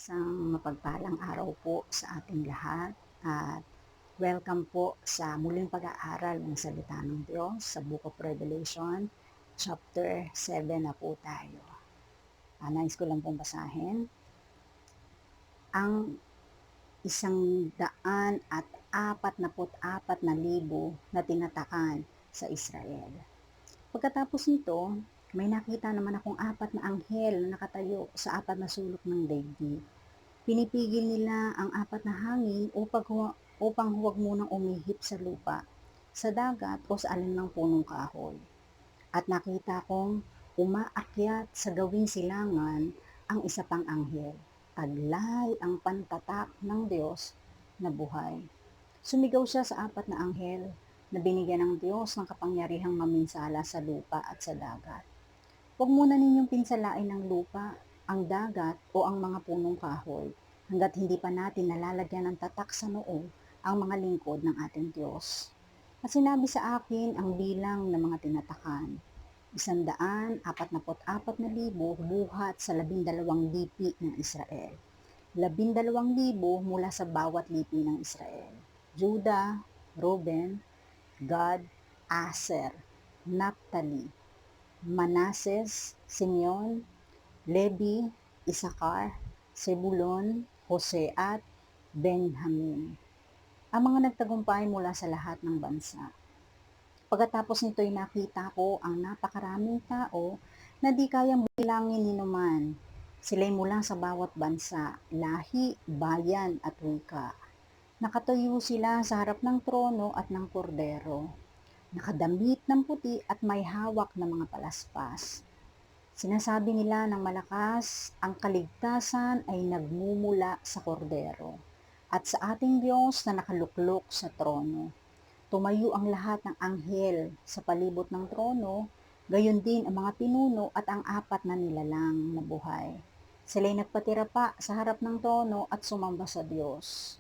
Isang mapagpalang araw po sa ating lahat at welcome po sa muling pag-aaral ng salita ng Diyos sa Book of Revelation, chapter 7 na po tayo. Nais ko lang pong basahin. Ang 144,000 na tinatakan sa Israel. Pagkatapos nito, may nakita naman akong 4 na anghel na nakatayo sa 4 na sulok ng daigdig. Pinipigil nila ang 4 na hangin upang huwag munang umihip sa lupa, sa dagat o sa alinmang punong kahoy. At nakita kong umaakyat sa gawing silangan ang isa pang anghel. Taglay ang pantatak ng Diyos na buhay. Sumigaw siya sa 4 na anghel na binigyan ng Diyos ng kapangyarihang maminsala sa lupa at sa dagat. Huwag muna ninyong pinsalain ng lupa, ang dagat o ang mga punong kahoy hanggat hindi pa natin nalalagyan ng tatak sa noo ang mga lingkod ng ating Diyos. At sinabi sa akin ang bilang ng mga tinatakan, 144,000 buhat sa 12 lipi ng Israel. 12,000 mula sa bawat lipi ng Israel. Judah, Reuben, Gad, Aser, Naphtali, Manases, Simeon, Levi, Isakar, Zebulon, Jose at Benjamin. Ang mga nagtagumpay mula sa lahat ng bansa. Pagkatapos nito'y nakita ko ang napakaraming tao na di kayang bilangin ni numan. Sila'y mula sa bawat bansa, lahi, bayan at wika. Nakatayo sila sa harap ng trono at ng kordero. Nakadamit ng puti at may hawak na mga palaspas. Sinasabi nila ng malakas, ang kaligtasan ay nagmumula sa kordero at sa ating Diyos na nakaluklok sa trono. Tumayo ang lahat ng anghel sa palibot ng trono, gayon din ang mga pinuno at ang 4 na nilalang na buhay. Sila'y nagpatira pa sa harap ng trono at sumamba sa Diyos.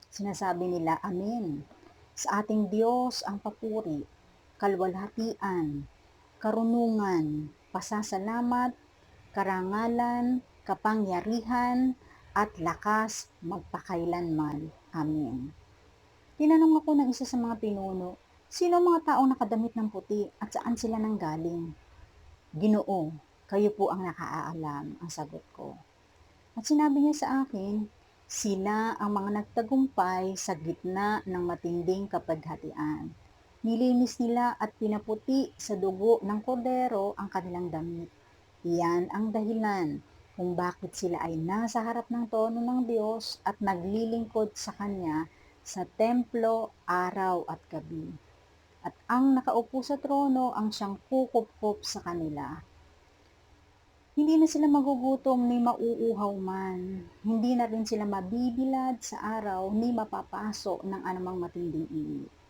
Sinasabi nila, Amen. Sa ating Diyos ang papuri, kalwalhatian, karunungan, pasasalamat, karangalan, kapangyarihan, at lakas magpakailanman. Amen. Tinanong ako ng isa sa mga pinuno, sino ang mga taong nakadamit ng puti at saan sila nanggaling? Ginoo, kayo po ang nakaalam, ang sagot ko. At sinabi niya sa akin, sila ang mga nagtagumpay sa gitna ng matinding kapaghatian. Nilinis nila at pinaputi sa dugo ng kordero ang kanilang damit. Iyan ang dahilan kung bakit sila ay nasa harap ng trono ng Diyos at naglilingkod sa Kanya sa templo araw at gabi. At ang nakaupo sa trono ang siyang kukupkop sa kanila. Hindi na sila magugutom ni mauuhaw man. Hindi na rin sila mabibilad sa araw ni mapapaso ng anumang matinding init.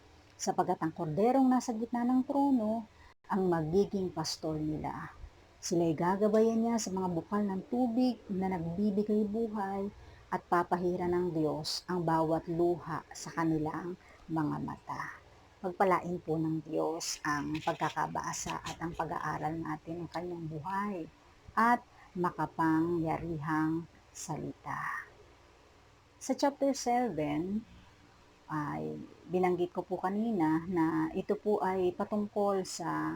Sapagkat ang korderong nasa gitna ng trono ang magiging pastor nila. Sila'y gagabayan niya sa mga bukal ng tubig na nagbibigay buhay at papahira ng Diyos ang bawat luha sa kanilang mga mata. Pagpalain po ng Diyos ang pagkakabasa at ang pag-aaral natin ng kanyang buhay at makapangyarihang salita. Sa chapter 7, ay binanggit ko po kanina na ito po ay patungkol sa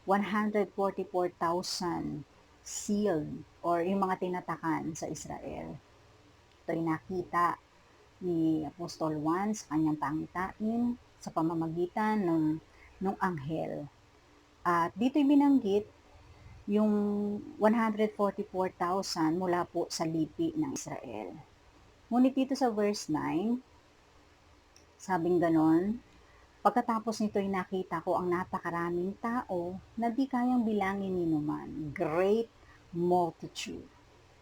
144,000 sealed or yung mga tinatakan sa Israel. Ito ay nakita ni Apostol Juan sa kanyang pangitain sa pamamagitan ng anghel. At dito'y binanggit yung 144,000 mula po sa lipi ng Israel. Ngunit dito sa verse 9, sabing ganon, pagkatapos nito'y nakita ko ang napakaraming tao na di kayang bilangin ni numan. Great multitude.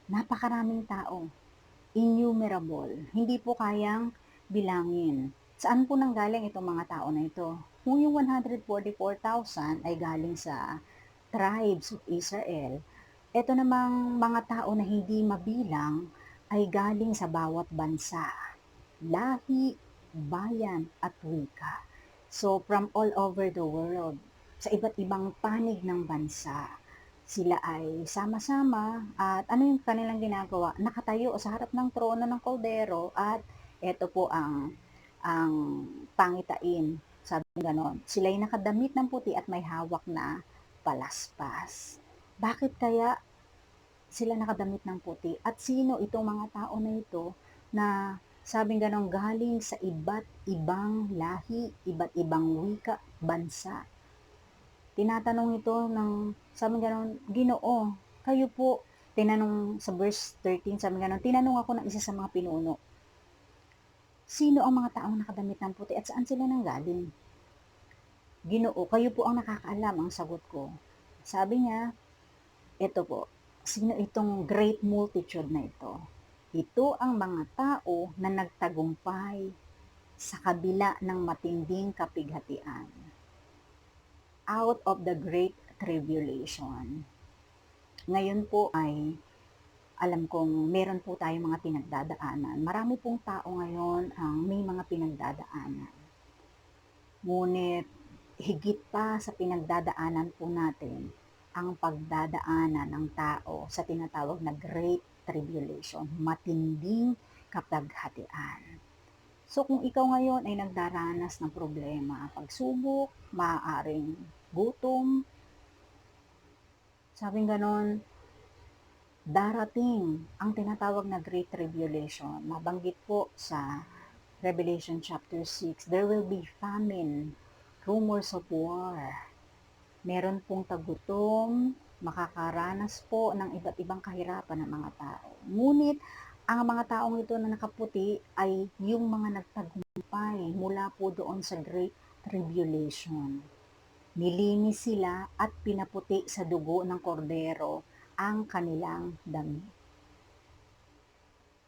Napakaraming tao. Innumerable. Hindi po kayang bilangin. Saan po nanggaling itong mga tao na ito? Kung yung 144,000 ay galing sa tribes of Israel, ito namang mga tao na hindi mabilang ay galing sa bawat bansa, lahi, bayan at wika. So from all over the world, sa iba't ibang panig ng bansa. Sila ay sama-sama at ano yung kanilang ginagawa? Nakatayo sa harap ng trono ng kordero at eto po ang pangitain, sabi gano'n. Sila'y nakadamit ng puti at may hawak na palaspas. Bakit kaya sila nakadamit ng puti? At sino itong mga tao na ito na sabing gano'n galing sa iba't ibang lahi, iba't ibang wika, bansa? Tinatanong ito ng sabi gano'n, Ginoo, kayo po, tinanong sa verse 13, sabi gano'n, tinanong ako ng isa sa mga pinuno, sino ang mga taong nakadamit ng puti at saan sila nanggaling? Ginoo, kayo po ang nakakaalam, ang sagot ko. Sabi niya, eto po, sino itong great multitude na ito? Ito ang mga tao na nagtagumpay sa kabila ng matinding kapighatian. Out of the great tribulation. Ngayon po ay alam kong meron po tayong mga pinagdadaanan. Marami pong tao ngayon ang may mga pinagdadaanan. Ngunit higit pa sa pinagdadaanan po natin ang pagdadaanan ng tao sa tinatawag na Great Tribulation, matinding kapaghatian. So kung ikaw ngayon ay nagdaranas ng problema, pagsubok, maaaring gutom, sabing ganon, darating ang tinatawag na Great Tribulation. Mabanggit po sa Revelation chapter 6, there will be famine, rumors of war. Meron pong tagutom, makakaranas po ng iba't ibang kahirapan ng mga tao. Ngunit, ang mga taong ito na nakaputi ay yung mga nagtagumpay mula po doon sa Great Tribulation. Nilinis sila at pinaputi sa dugo ng kordero ang kanilang damit.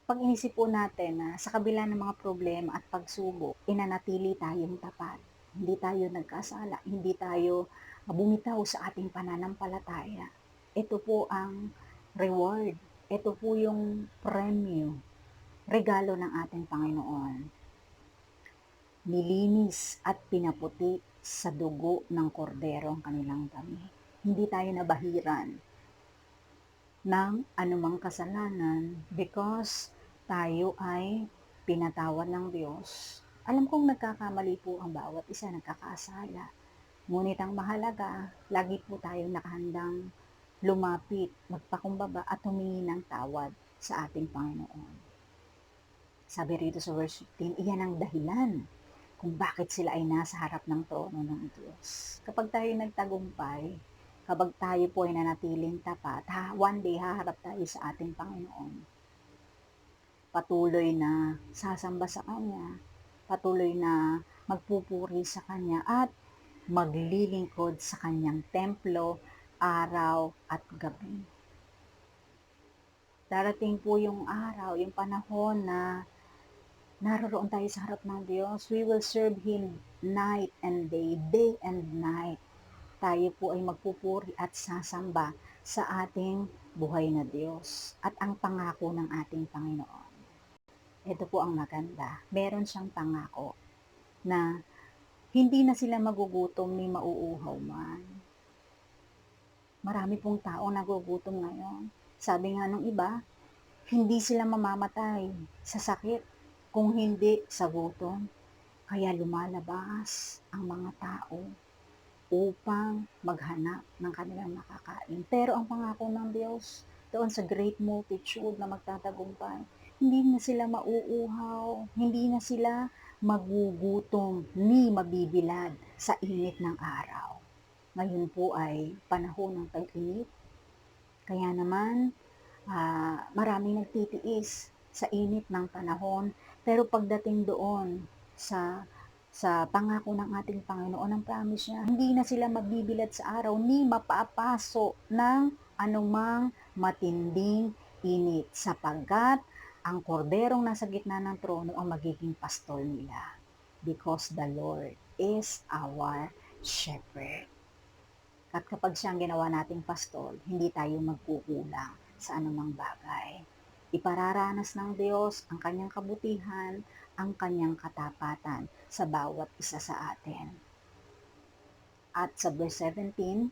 Pag inisip po natin na sa kabila ng mga problema at pagsubok, inanatili tayong tapat. Hindi tayo nagkasala, hindi tayo bumitaw sa ating pananampalataya. Ito po ang reward. Ito po yung premyo, regalo ng ating Panginoon. Nilinis at pinaputi sa dugo ng kordero ang kanilang damit. Hindi tayo nabahiran ng anumang kasalanan because tayo ay pinatawad ng Diyos. Alam kong nagkakamali po ang bawat isa, nagkakasala. Ngunit ang mahalaga, lagi po tayong nakahandang lumapit, magpakumbaba at humingi ng tawad sa ating Panginoon. Sabi rito sa verse 15, iyan ang dahilan kung bakit sila ay nasa harap ng trono ng Diyos. Kapag tayo nagtagumpay, kapag tayo po ay nanatiling tapat, one day haharap tayo sa ating Panginoon. Patuloy na sasamba sa Kanya, patuloy na magpupuri sa Kanya at maglilingkod sa Kanyang templo araw at gabi. Darating po yung araw, yung panahon na naroroon tayo sa harap ng Diyos. We will serve Him night and day, day and night. Tayo po ay magpupuri at sasamba sa ating buhay na Diyos at ang pangako ng ating Panginoon. Ito po ang maganda. Meron siyang pangako na hindi na sila magugutom ni mauuhaw man. Marami pong tao nagugutom ngayon. Sabi nga nung iba, hindi sila mamamatay sa sakit kung hindi sa gutom. Kaya lumalabas ang mga tao upang maghanap ng kanilang makakain. Pero ang pangako ng Diyos, doon sa great multitude na magtatagumpay, hindi na sila mauuhaw, hindi na sila magugutom ni mabibilad sa init ng araw. Ngayon po ay panahon ng tag-init, kaya naman maraming nagtitiis sa init ng panahon, pero pagdating doon sa pangako ng ating Panginoon, ang promise niya, hindi na sila mabibilad sa araw ni mapapaso ng anumang matinding init sapagkat ang korderong nasa gitna ng trono ang magiging pastol nila because the Lord is our shepherd. At kapag siyang ginawa nating pastol, hindi tayo magkukulang sa anumang bagay. Ipararanas ng Diyos ang kanyang kabutihan, ang kanyang katapatan sa bawat isa sa atin. At sa verse 17,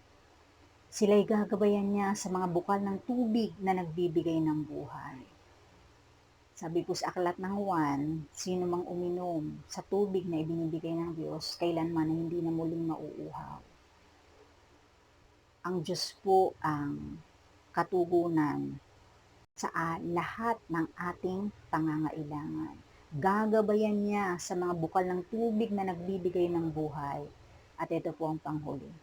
Sila'y gagabayan niya sa mga bukal ng tubig na nagbibigay ng buhay. Sabi po sa aklat ng Juan, sino mang uminom sa tubig na ibinibigay ng Diyos, kailanman na hindi na muling mauuhaw. Ang Diyos po ang katugunan sa lahat ng ating pangangailangan. Gagabayan niya sa mga bukal ng tubig na nagbibigay ng buhay. At ito po ang panghuli.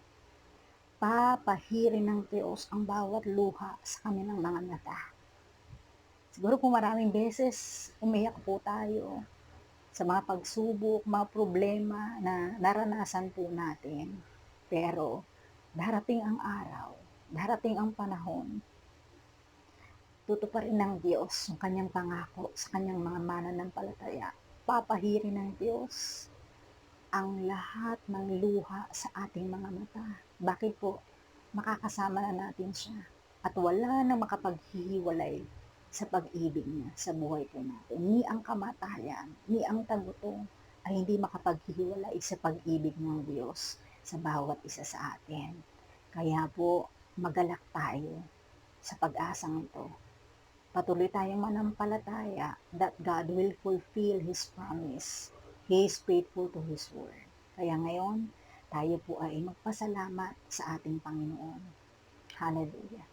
Papahirin ng Diyos ang bawat luha sa kanilang mga mata. Siguro po maraming beses umiyak po tayo sa mga pagsubok, mga problema na naranasan po natin. Pero darating ang araw, darating ang panahon, tutuparin ng Diyos ang kanyang pangako sa kanyang mga mananampalataya. Papahirin ng Diyos ang lahat ng luha sa ating mga mata. Bakit po? Makakasama na natin siya. At wala nang makapaghihiwalay sa pag-ibig niya sa buhay po natin. Ni ang kamatayan, ni ang tagutom ay hindi makapaghihiwalay sa pag-ibig ng Diyos sa bawat isa sa atin. Kaya po, magalak tayo sa pag-asang ito. Patuloy tayong manampalataya that God will fulfill His promise. He is faithful to His word. Kaya ngayon, tayo po ay magpasalamat sa ating Panginoon. Hallelujah.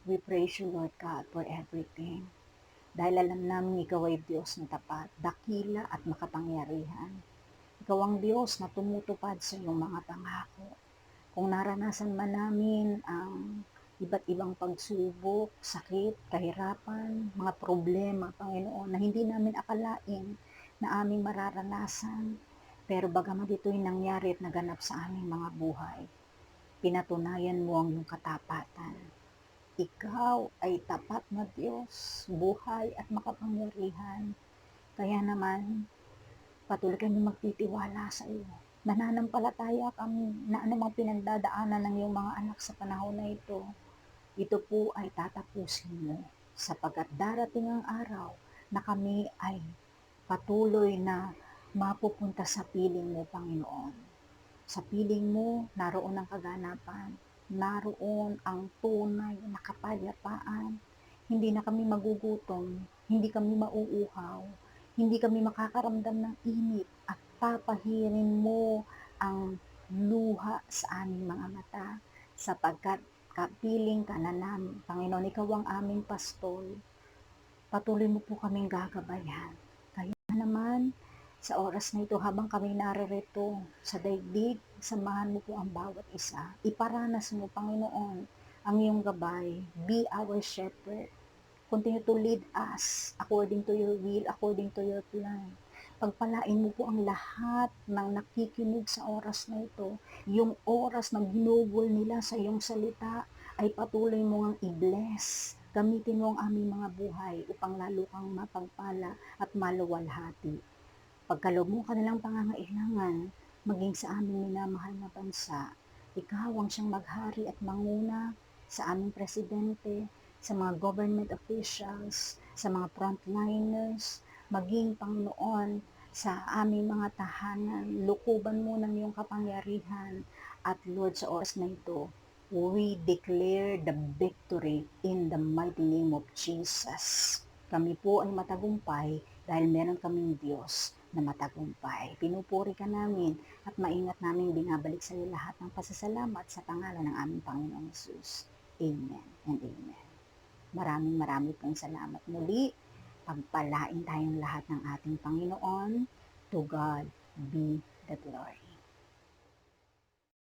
We praise you, Lord God, for everything. Dahil alam namin ikaw ay Diyos na tapat, dakila at makapangyarihan. Ikaw ang Diyos na tumutupad sa iyong mga pangako. Kung naranasan man namin ang iba't ibang pagsubok, sakit, kahirapan, mga problema, Panginoon, na hindi namin akalain na aming mararanasan. Pero bagamat ito'y nangyari at naganap sa aming mga buhay, pinatunayan mo ang iyong katapatan. Ikaw ay tapat na Diyos, buhay at makapangyarihan. Kaya naman, patuloy kami magtitiwala sa iyo. Nananampalataya kami na anumang pinagdadaanan ng iyong mga anak sa panahon na ito po ay tatapusin mo, sapagkat darating ang araw na kami ay patuloy na mapupunta sa piling mo, Panginoon. Sa piling mo, naroon ang kaganapan, naroon ang tunay na kapayapaan. Hindi na kami magugutom, hindi kami mauuhaw, hindi kami makakaramdam ng init at papahirin mo ang luha sa aming mga mata sapagkat kapiling ka na namin. Panginoon, ikaw ang aming pastol. Patuloy mo po kaming gagabayan. Kaya naman, sa oras na ito, habang kami naririto sa daigdig, samahan mo po ang bawat isa. Iparanas mo, Panginoon, ang iyong gabay. Be our shepherd. Continue to lead us according to your will, according to your plan. Pagpalain mo po ang lahat ng nakikinig sa oras na ito. Yung oras na ginugol nila sa iyong salita ay patuloy mo ang i-bless. Gamitin mo ang aming mga buhay upang lalo kang mapagpala at maluwalhati. Pagkaloob mo kanilang pangangailangan, maging sa aming minamahal na bansa, ikaw ang siyang maghari at manguna sa aming presidente, sa mga government officials, sa mga frontliners, maging Panginoon sa aming mga tahanan. Lukuban mo ng iyong kapangyarihan at Lord, sa oras na ito, we declare the victory in the mighty name of Jesus. Kami po ay matagumpay dahil meron kaming Diyos na matagumpay. Pinupuri ka namin at maingat namin binabalik sa iyo lahat ng pasasalamat sa pangalan ng aming Panginoong Jesus. Amen and amen. Maraming pong salamat muli. Pagpalain tayong lahat ng ating Panginoon. To God be the glory.